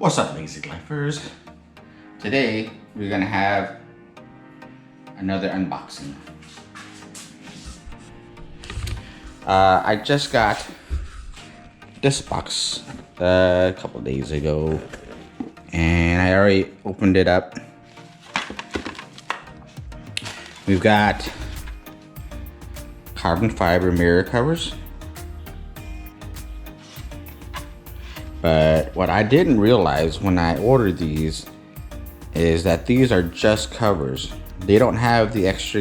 What's up, lazy lifers? Today we're gonna have another unboxing. I just got this box a couple days ago, and I already opened it up. We've got carbon fiber mirror covers. But what I didn't realize when I ordered these is that these are just covers. They don't have the extra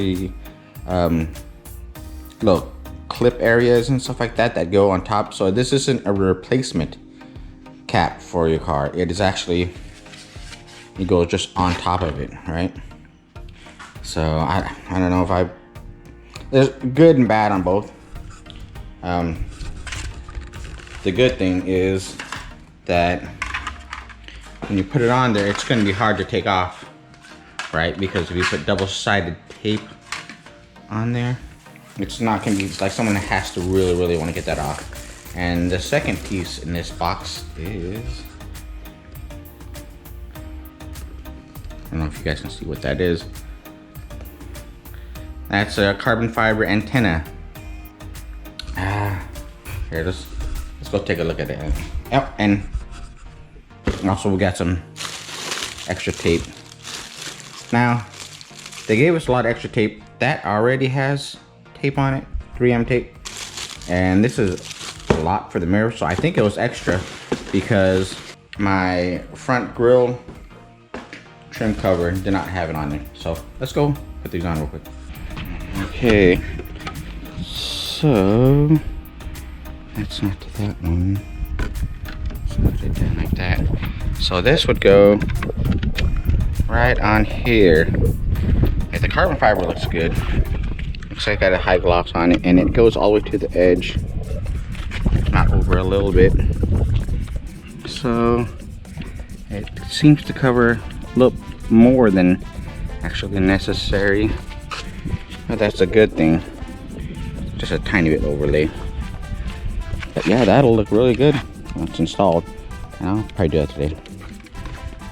little clip areas and stuff like that that go on top. So this isn't a replacement cap for your car. It is actually, it goes just on top of it, right? So I don't know if there's good and bad on both. The good thing is that when you put it on there, it's going to be hard to take off, right? Because if you put double-sided tape on there, it's not going to be, it's like someone has to really want to get that off. And the second piece in this box is, I don't know if you guys can see what that is. That's a carbon fiber antenna. Here, let's go take a look at it. Yep, and also we got some extra tape. Now, they gave us a lot of extra tape. That already has tape on it, 3M tape. And this is a lot for the mirror, so I think it was extra because my front grille trim cover did not have it on there. So let's go put these on real quick. Okay, so that's not that one. Put it down like that. So this would go right on here. And the carbon fiber looks good. Looks like I got a high gloss on it, and it goes all the way to the edge, not over a little bit. So it seems to cover a little more than actually necessary, but that's a good thing. Just a tiny bit overlay. But yeah, that'll look really good when it's installed. And I'll probably do that today.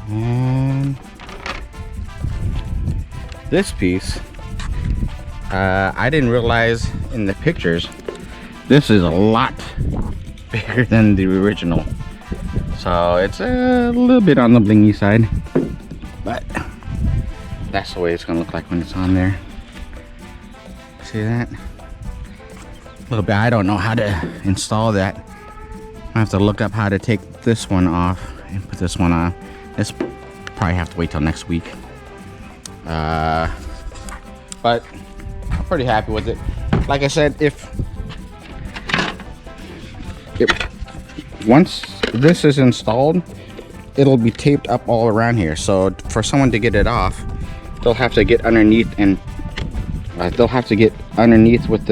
And this piece, I didn't realize in the pictures, this is a lot bigger than the original. So it's a little bit on the blingy side, but that's the way it's gonna look like when it's on there. See that? A little bit. I don't know how to install that. I have to look up how to take this one off and put this one on. This probably have to wait till next week. But I'm pretty happy with it. Like I said, once this is installed, it'll be taped up all around here. So for someone to get it off, they'll have to get underneath and with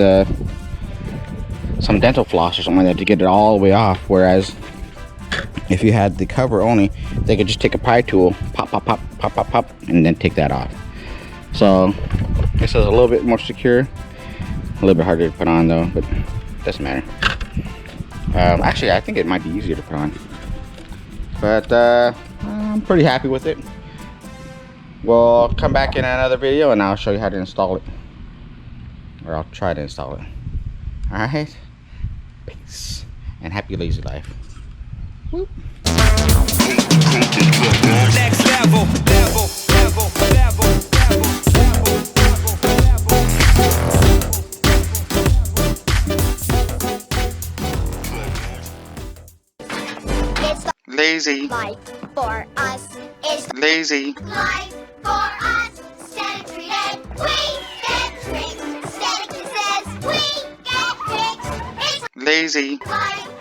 some dental floss or something like that to get it all the way off. Whereas if you had the cover only, they could just take a pry tool, pop, and then take that off. So this is a little bit more secure, a little bit harder to put on though, but doesn't matter. Actually, I think it might be easier to put on, but I'm pretty happy with it. We'll come back in another video and I'll show you how to install it, or I'll try to install it. All right, peace and happy lazy life. Whoop. Next level. Lazy. Life for us is Lazy. life for us. Static treated, we get tricks. Static says we get tricks. It's Lazy. life